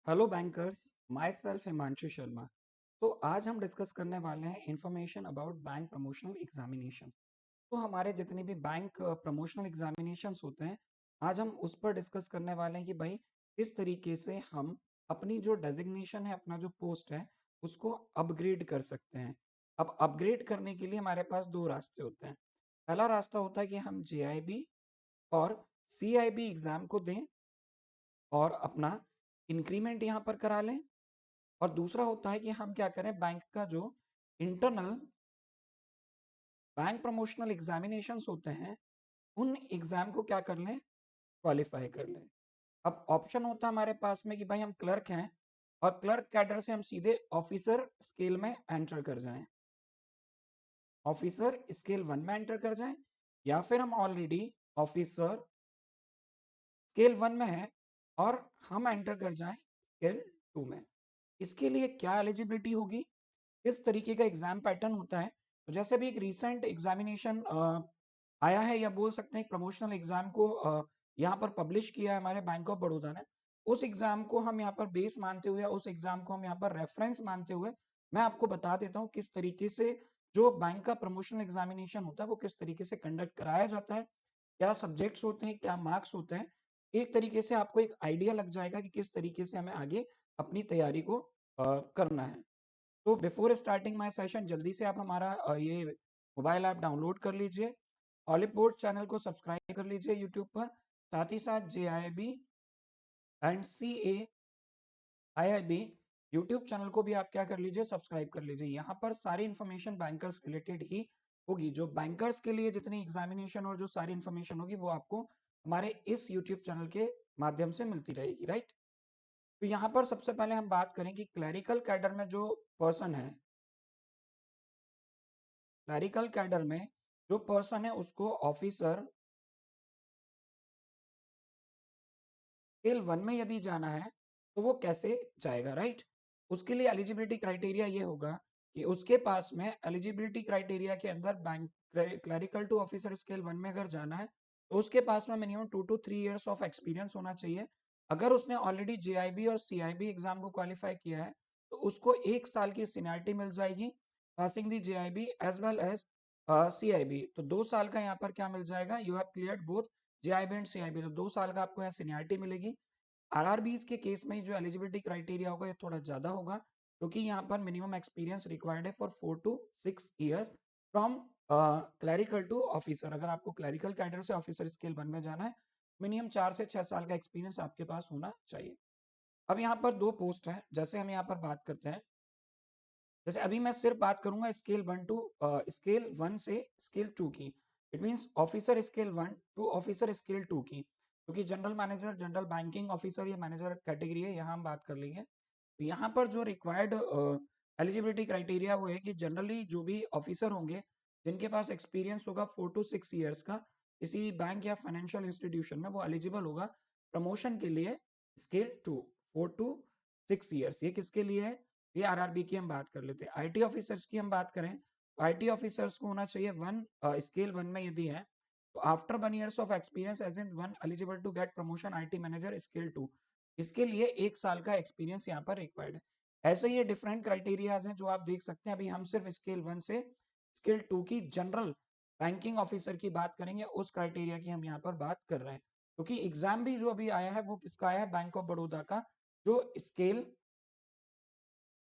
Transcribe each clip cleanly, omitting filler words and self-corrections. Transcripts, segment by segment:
Hello bankers. My self Himanshu Sharma. तो आज हम डिस्कस करने वाले हैं information about bank promotional examination. तो हमारे जितने भी बैंक प्रमोशनल एग्जामिनेशंस होते हैं, आज हम उस पर डिस्कस करने वाले हैं कि भाई किस तरीके से हम अपनी जो डेजिग्नेशन है, अपना जो पोस्ट है, उसको अपग्रेड कर सकते हैं। अब अपग्रेड करने के लिए हमारे पास दो रास्ते होते हैं। पहला रास्ता होता है कि हम जेआईबी और सीआईबी एग्जाम को दें और अपना इंक्रीमेंट यहाँ पर करा लें। और दूसरा होता है कि हम क्या करें, बैंक का जो इंटरनल बैंक प्रमोशनल एग्जामिनेशंस होते हैं, उन एग्जाम को क्या कर लें, क्वालिफाई कर लें। अब ऑप्शन होता है हमारे पास में कि भाई हम क्लर्क हैं और क्लर्क कैडर से हम सीधे ऑफिसर स्केल में एंटर कर जाएं, ऑफिसर स्केल 1 में एंटर कर जाएं, या फिर हम ऑलरेडी ऑफिसर स्केल 1 में हैं और हम एंटर कर जाएं स्केल 2 में। इसके लिए क्या एलिजिबिलिटी होगी, किस तरीके का एग्जाम पैटर्न होता है। तो जैसे भी एक रीसेंट एग्जामिनेशन आया है, या बोल सकते हैं प्रमोशनल एग्जाम को यहाँ पर पब्लिश किया है हमारे बैंक ऑफ बड़ौदा ने। उस एग्जाम को हम यहाँ पर बेस मानते हुए, उस एग्जाम को हम यहाँ पर रेफरेंस मानते हुए मैं आपको बता देता हूँ किस तरीके से जो बैंक का प्रमोशनल एग्जामिनेशन होता है वो किस तरीके से कंडक्ट कराया जाता है, क्या सब्जेक्ट्स होते हैं, क्या मार्क्स होते हैं। एक तरीके से आपको एक आइडिया लग जाएगा कि किस तरीके से हमें आगे अपनी तैयारी को करना है। तो बिफोर स्टार्टिंग माय सेशन, जल्दी से आप हमारा ये मोबाइल ऐप डाउनलोड कर लीजिए, ऑलिपोर्ट चैनल को सब्सक्राइब कर लीजिए यूट्यूब पर, साथ ही साथ JIB and CAIIB YouTube channel को भी आप क्या कर लीजिए, सब्सक्राइब कर लीजिए। यहाँ पर सारी इन्फॉर्मेशन बैंकर्स रिलेटेड ही होगी। जो बैंकर्स के लिए जितनी एग्जामिनेशन और जो सारी इन्फॉर्मेशन होगी वो आपको हमारे इस यूट्यूब चैनल के माध्यम से मिलती रहेगी, राइट। तो यहाँ पर सबसे पहले हम बात करें कि क्लरिकल कैडर में जो पर्सन है, क्लरिकल कैडर में जो पर्सन है उसको ऑफिसर स्केल 1 में यदि जाना है तो वो कैसे जाएगा, राइट। उसके लिए एलिजिबिलिटी क्राइटेरिया ये होगा कि उसके पास में एलिजिबिलिटी क्राइटेरिया के अंदर bank clerical to officer scale 1 में अगर जाना है तो उसके पास में minimum 2 to 3 years of experience होना चाहिए। अगर उसने ऑलरेडी JIB और CIB एग्जाम को क्वालिफाई किया है तो उसको 1 साल की सीनियरिटी मिल जाएगी passing the JIB as well as CIB। तो 2 साल का यहाँ पर क्या मिल जाएगा, you have cleared both JIB and CIB, तो 2 साल का आपको यहाँ सीनियरिटी मिलेगी। RRBs के केस में जो एलिजिबिलिटी क्राइटेरिया होगा ये थोड़ा ज्यादा होगा, क्योंकि यहाँ पर मिनिमम एक्सपीरियंस रिक्वायर्ड है for 4 to 6 years from clerical to officer. अगर आपको क्लरिकल कैडर से ऑफिसर स्केल 1 में जाना है, मिनिमम 4 से 6 साल का एक्सपीरियंस आपके पास होना चाहिए। अब यहाँ पर दो पोस्ट है, जैसे हम यहाँ पर बात करते हैं, जैसे अभी मैं सिर्फ बात करूंगा स्केल 1 से स्केल 2 की। It means officer scale 1 to officer scale 2 की, क्योंकि general manager, general banking officer ये मैनेजर कैटेगरी है, यहाँ हम बात कर लेंगे। तो यहाँ पर जो रिक्वायर्ड एलिजिबिलिटी क्राइटेरिया वो है कि जनरली जो भी ऑफिसर होंगे जिनके पास एक्सपीरियंस होगा 4 to 6 years का किसी भी बैंक या फाइनेंशियल इंस्टीट्यूशन में, वो एलिजिबल होगा प्रमोशन के लिए स्केल 2। 4 to 6 years ये किसके लिए है, ये RRB की हम बात कर लेते हैं। IT ऑफिसर्स की हम बात करें तो IT ऑफिसर्स को होना चाहिए स्केल 1 में यदि है तो after 1 years of experience as in 1 eligible to get promotion IT manager scale 2। इसके लिए 1 साल का एक्सपीरियंस यहाँ पर रिक्वायर्ड है। ऐसे ही डिफरेंट क्राइटेरियाज हैं जो आप देख सकते हैं। अभी हम सिर्फ स्केल 1 से स्केल 2 की जनरल बैंकिंग ऑफिसर की बात करेंगे, उस क्राइटेरिया की हम यहाँ पर बात कर रहे हैं, क्योंकि एग्जाम भी जो अभी आया है वो किसका आया है, बैंक ऑफ बड़ौदा का, जो स्केल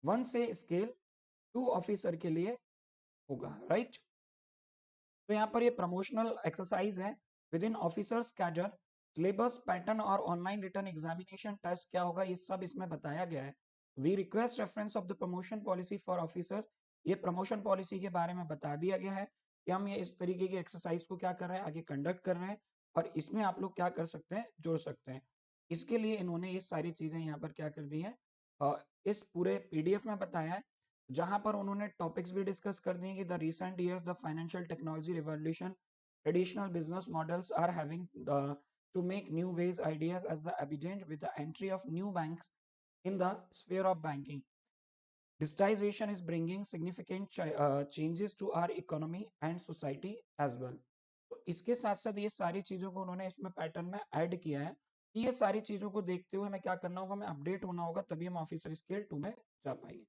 1 से स्केल 2 ऑफिसर के लिए होगा, राइट। तो यहाँ पर ये प्रमोशनल एक्सरसाइज है within officers cadre. Syllabus pattern और ऑनलाइन रिटर्न एग्जामिनेशन टेस्ट क्या होगा ये सब इसमें बताया गया है। We request reference of the promotion policy for officers. ये प्रमोशन पॉलिसी के बारे में बता दिया गया है कि हम ये इस तरीके की एक्सरसाइज को क्या कर रहे हैं, आगे कंडक्ट कर रहे हैं, और इसमें आप लोग क्या कर सकते हैं, जोड़ सकते हैं। इसके लिए इन्होंने ये सारी चीजें यहाँ पर क्या कर दी है, इस पूरे PDF में बताया है, जहां पर उन्होंने टॉपिक्स भी डिस्कस कर दिए कि the recent years the financial technology revolution, traditional business models are having to make new ways ideas as the evident with the entry of new banks in the sphere of banking. Digitization is bringing significant changes to our economy and society as well. तो इसके साथ साथ ये सारी चीजों को उन्होंने इसमें पैटर्न में ऐड किया है। ये सारी चीजों को देखते हुए हमें क्या करना होगा, हमें अपडेट होना होगा, तभी हम ऑफिसर स्केल 2 में जा पाएंगे।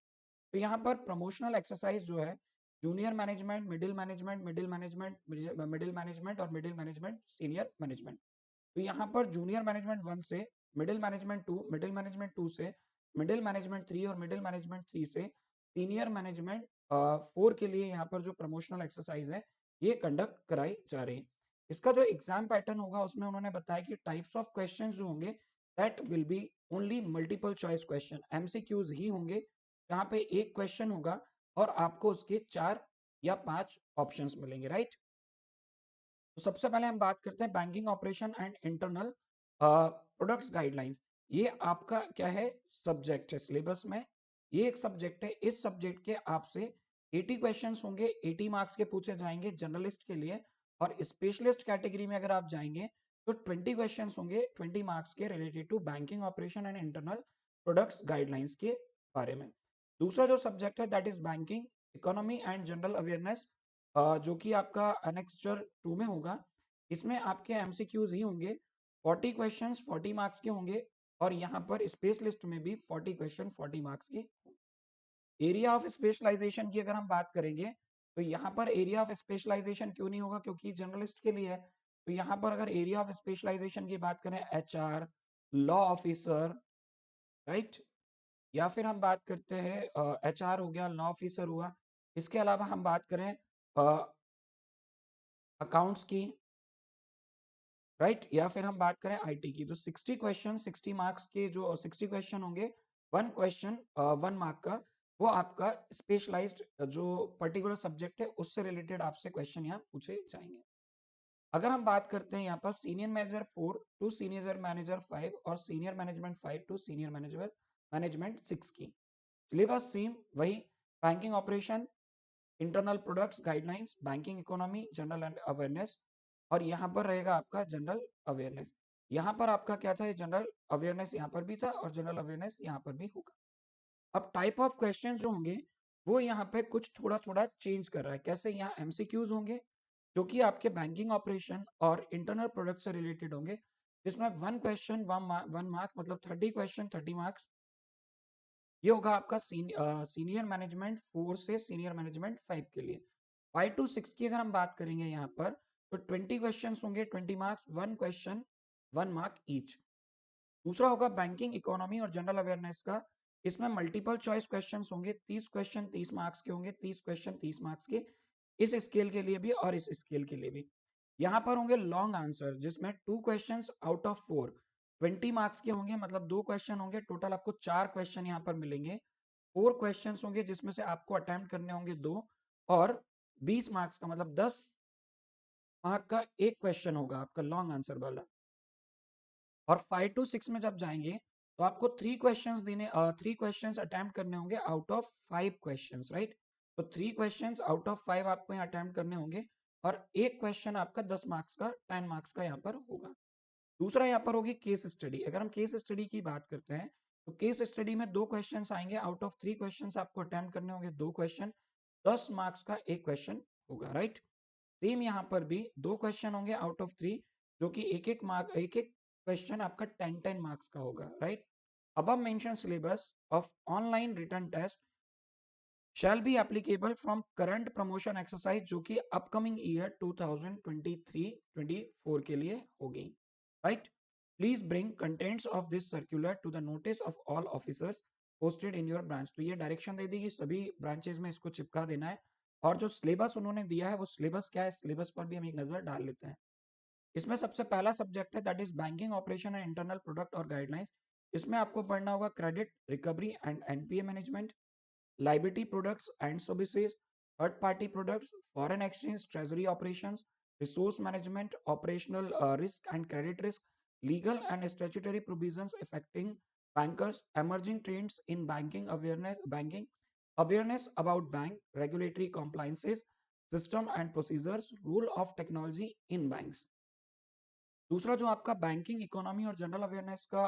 तो यहाँ पर प्रमोशनल एक्सरसाइज जो है, junior management, middle management, middle management, middle management और मिडिल मैनेजमेंट, सीनियर मैनेजमेंट। तो यहाँ पर जूनियर मैनेजमेंट 1 से मिडिल मैनेजमेंट 2, मिडिल मैनेजमेंट 2 से मिडिल मैनेजमेंट 3 और मिडिल मैनेजमेंट 3 से सीनियर मैनेजमेंट 4 के लिए यहाँ पर जो प्रमोशनल एक्सरसाइज है ये कंडक्ट कराई जा रही है। इसका जो एग्जाम पैटर्न होगा उसमें उन्होंने बताया कि टाइप्स ऑफ क्वेश्चन जो होंगे that will be only multiple choice question, MCQs ही होंगे, जहाँ पे एक क्वेश्चन होगा और आपको उसके 4 या 5 ऑप्शंस मिलेंगे, राइट। तो सबसे पहले हम बात करते हैं banking operation and internal products guidelines. ये आपका क्या है, सब्जेक्ट है सिलेबस में, ये एक सब्जेक्ट है। इस सब्जेक्ट के आपसे 80 क्वेश्चंस होंगे, 80 मार्क्स के पूछे जाएंगे जनरलिस्ट के लिए, और स्पेशलिस्ट कैटेगरी में अगर आप जाएंगे तो 20 क्वेश्चंस होंगे 20 मार्क्स के related to banking operation and internal products guidelines के बारे में। दूसरा जो सब्जेक्ट है that is banking economy and general awareness, जो कि आपका अनेक्स्चर 2 में होगा। इसमें आपके एमसीक्यूज ही होंगे, 40 क्वेश्चंस 40 मार्क्स के होंगे, और यहाँ पर स्पेस लिस्ट में भी 40 क्वेश्चन 40 मार्क्स के। एरिया ऑफ स्पेशलाइजेशन की अगर हम बात करेंगे तो यहाँ पर एरिया ऑफ स्पेशलाइजेशन क्यों नहीं होगा, क्योंकि जर्नलिस्ट के लिए है। तो यहाँ पर अगर एरिया ऑफ स्पेशलाइजेशन की बात करें, एचआर, लॉ ऑफिसर, राइट, या फिर हम बात करते हैं एचआर हो गया, लॉ ऑफिसर हुआ, इसके अलावा हम बात करें अकाउंट्स की, राइट, या फिर हम बात करें आईटी की, तो 60 क्वेश्चन 60 मार्क्स के जो 60 क्वेश्चन होंगे, 1 क्वेश्चन 1 मार्क का, वो आपका स्पेशलाइज्ड जो पर्टिकुलर सब्जेक्ट है उससे रिलेटेड आपसे क्वेश्चन यहाँ पूछे जाएंगे। अगर हम बात करते हैं यहाँ पर senior manager 4 to senior manager 5 और senior management 5 to senior management 6 की सिलेबस सेम वही, banking operation, internal products guidelines, banking economy, general and awareness, और यहाँ पर रहेगा आपका जनरल अवेयरनेस। यहाँ पर आपका क्या था, जनरल अवेयरनेस यहाँ पर भी था और जनरल अवेयरनेस यहाँ पर भी होगा। अब टाइप ऑफ क्वेश्चन जो होंगे वो यहाँ पे कुछ थोड़ा थोड़ा चेंज कर रहा है। कैसे, यहाँ एमसीक्यूज होंगे जो कि आपके बैंकिंग ऑपरेशन और इंटरनल प्रोडक्ट से रिलेटेड होंगे, जिसमें 1 क्वेश्चन 1 मार्क, मतलब 30 क्वेश्चन 30 मार्क्स। ये होगा आपका सीनियर मैनेजमेंट 4 से सीनियर मैनेजमेंट 5 के लिए। 5 टू 6 की अगर हम बात करेंगे यहाँ पर, तो 20 क्वेश्चन होंगे 20 मार्क्स, 1 क्वेश्चन 1 मार्क ईच। दूसरा होगा बैंकिंग इकोनॉमी और जनरल अवेयरनेस का, इसमें मल्टीपल चॉइस क्वेश्चन होंगे, 30 क्वेश्चन 30 मार्क्स के होंगे, 30 क्वेश्चन 30 मार्क्स के, इस स्केल के लिए भी और इस स्केल के लिए भी। यहाँ पर होंगे लॉन्ग आंसर, जिसमें 2 क्वेश्चंस आउट ऑफ 4 20 मार्क्स के होंगे, मतलब 2 क्वेश्चन होंगे, टोटल आपको 4 क्वेश्चन यहाँ पर मिलेंगे। 4 क्वेश्चंस होंगे जिसमें से आपको अटेम्प्ट करने होंगे 2, और 20 मार्क्स का मतलब 10 मार्क का एक क्वेश्चन होगा आपका लॉन्ग आंसर वाला। और 5 टू 6 में जब जाएंगे तो आपको 3 क्वेश्चंस अटेम्प्ट करने होंगे आउट ऑफ 5 क्वेश्चंस, राइट। तो 3 क्वेश्चंस आउट ऑफ 5 आपको यहाँ अटेम्प्ट करने होंगे, और एक क्वेश्चन आपका 10 मार्क्स का 10 मार्क्स का यहाँ पर होगा। दूसरा यहाँ पर होगी केस स्टडी। अगर हम केस स्टडी की बात करते हैं तो केस स्टडी में 2 क्वेश्चंस आएंगे, आउट ऑफ 3 क्वेश्चंस आपको अटेम्प्ट करने होंगे, 2 क्वेश्चन, 10 मार्क्स का एक क्वेश्चन होगा, राइट। सेम यहाँ पर भी 2 क्वेश्चन होंगे आउट ऑफ 3, जो कि एक एक क्वेश्चन आपका 10 मार्क्स का होगा, right. above mentioned syllabus of online written test shall be applicable from current promotion exercise, जो कि upcoming year 2023-24 के लिए होगी, right। Please bring contents of this circular to the notice of all officers posted in your branch। तो ये direction दे दी कि सभी branches में इसको चिपका देना है। और जो सिलेबस उन्होंने दिया है वो सिलेबस क्या है, सिलेबस पर भी हम एक नजर डाल लेते हैं। इसमें सबसे पहला सब्जेक्ट है that is banking operation and internal product और गाइडलाइंस। इसमें आपको पढ़ना होगा credit recovery and NPA management, liability products and services, third party products, foreign exchange, treasury operations, resource management, operational risk and credit risk, legal and statutory provisions affecting bankers, emerging trends in banking awareness about bank regulatory compliances, system and procedures, rule of technology in banks। दूसरा जो आपका banking economy और general awareness का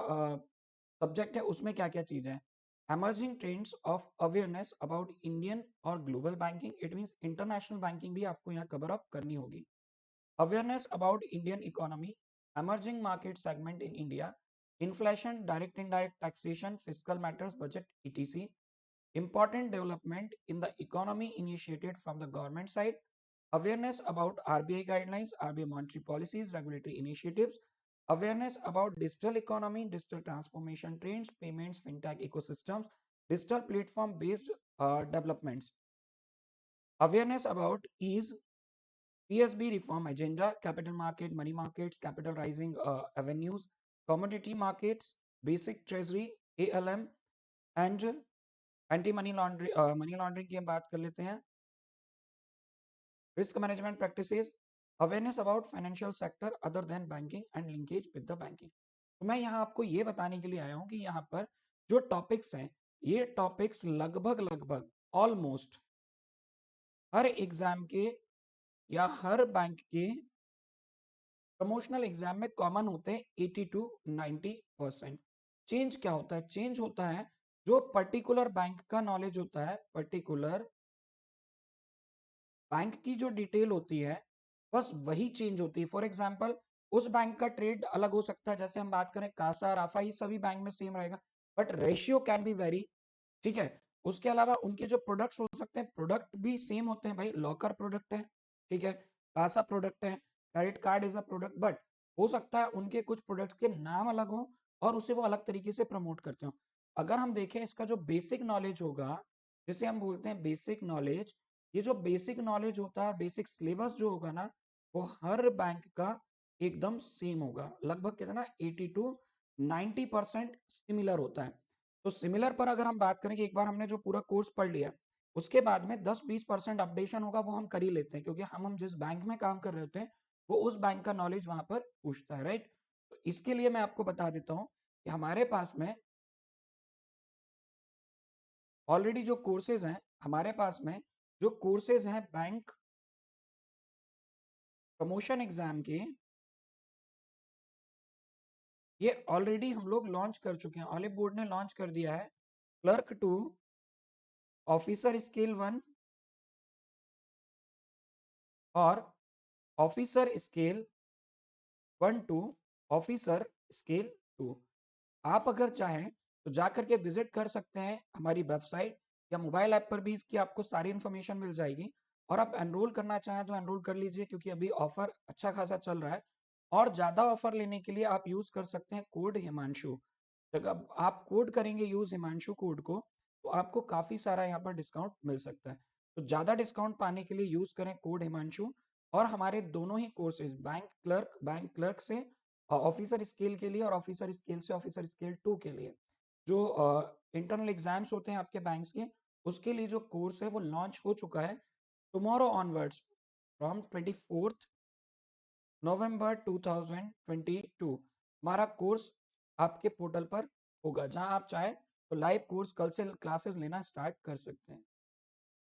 subject है, उसमें क्या क्या चीजें हैं। emerging trends of awareness about Indian और global banking, it means international banking भी आपको यहाँ कवर अप करनी होगी। Awareness about Indian economy, emerging market segment in India, inflation, direct indirect taxation, fiscal matters, budget, etc. Important development in the economy initiated from the government side, awareness about RBI guidelines, RBI monetary policies, regulatory initiatives, awareness about digital economy, digital transformation trends, payments, fintech ecosystems, digital platform based developments, awareness about ease, PSB reform agenda, capital market, money markets, capital rising avenues, commodity markets, basic treasury, ALM, and anti money laundering की हम बात कर लेते हैं, risk management practices, awareness about financial sector other than banking and linkage with the banking. तो मैं यहाँ आपको ये बताने के लिए आया हूँ कि यहाँ पर जो टॉपिक्स हैं, ये टॉपिक्स लगभग लगभग ऑलमोस्ट हर एग्जाम के या हर बैंक के प्रमोशनल एग्जाम में कॉमन होते हैं 80 to 90%। चेंज क्या होता है? चेंज होता है जो पर्टिकुलर बैंक का नॉलेज होता है, पर्टिकुलर बैंक की जो डिटेल होती है बस वही चेंज होती है। फॉर एग्जांपल उस बैंक का ट्रेड अलग हो सकता है, जैसे हम बात करें कासा राफा, ये सभी बैंक में सेम रहेगा, but ratio can be very, ठीक है। उसके अलावा उनके जो प्रोडक्ट्स हो सकते हैं, प्रोडक्ट भी सेम होते हैं भाई, लॉकर प्रोडक्ट है, ठीक है, कासा प्रोडक्ट है, credit card is a product, but हो सकता है उनके कुछ प्रोडक्ट के नाम अलग हो और उसे वो अलग तरीके से प्रमोट करते हो। अगर हम देखें इसका जो बेसिक नॉलेज होगा, जिसे हम बोलते हैं बेसिक नॉलेज, ये जो बेसिक नॉलेज होता है, बेसिक सिलेबस जो होगा ना, वो हर बैंक का एकदम सेम होगा, लगभग कितना 80 to 90% सिमिलर होता है। तो सिमिलर पर अगर हम बात करें कि एक बार हमने जो पूरा कोर्स पढ़ लिया, उसके बाद में 10-20% अपडेशन होगा, वो हम कर ही लेते हैं, क्योंकि हम जिस बैंक में काम कर रहे होते हैं वो उस बैंक का नॉलेज वहां पर पूछता है, राइट। तो इसके लिए मैं आपको बता देता हूँ कि हमारे पास में ऑलरेडी जो कोर्सेज हैं, हमारे पास में जो कोर्सेज हैं बैंक प्रमोशन एग्जाम के, ये ऑलरेडी हम लोग लॉन्च कर चुके हैं, ऑलिव बोर्ड ने लॉन्च कर दिया है। क्लर्क 2, ऑफिसर स्केल 1 और officer scale 1 to officer scale 2। आप अगर चाहें तो जाकर के विजिट कर सकते हैं हमारी वेबसाइट या मोबाइल ऐप पर भी इसकी आपको सारी इन्फॉर्मेशन मिल जाएगी। और आप एनरोल करना चाहें तो एनरोल कर लीजिए, क्योंकि अभी ऑफर अच्छा खासा चल रहा है। और ज़्यादा ऑफर लेने के लिए आप यूज़ कर सकते हैं कोड हिमांशु। जब आप कोड करेंगे यूज़ हिमांशु कोड को, तो आपको काफ़ी सारा यहाँ पर डिस्काउंट मिल सकता है। तो ज़्यादा डिस्काउंट पाने के लिए यूज़ करें कोड हिमांशु। और हमारे दोनों ही कोर्सेज, बैंक क्लर्क से ऑफिसर स्केल के लिए और ऑफिसर स्केल से ऑफिसर स्केल 2 के लिए, जो इंटरनल एग्जाम्स होते हैं आपके बैंक्स के, उसके लिए जो कोर्स है वो लॉन्च हो चुका है। टुमारो ऑनवर्ड्स फ्रॉम 24 नवंबर 2022 हमारा कोर्स आपके पोर्टल पर होगा, जहां आप चाहे तो लाइव कोर्स कल से क्लासेस लेना स्टार्ट कर सकते हैं।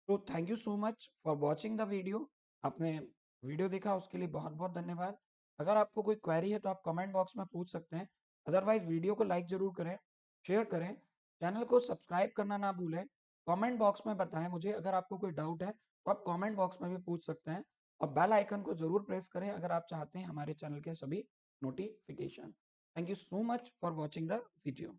तो thank you so much for watching the video. आपने वीडियो देखा उसके लिए बहुत बहुत धन्यवाद। अगर आपको कोई क्वेरी है तो आप कमेंट बॉक्स में पूछ सकते हैं। अदरवाइज वीडियो को लाइक जरूर करें, शेयर करें, चैनल को सब्सक्राइब करना ना भूलें। कमेंट बॉक्स में बताएं मुझे, अगर आपको कोई डाउट है तो आप कमेंट बॉक्स में भी पूछ सकते हैं। और बेल आइकन को जरूर प्रेस करें अगर आप चाहते हैं हमारे चैनल के सभी notification. Thank you so much for watching the video.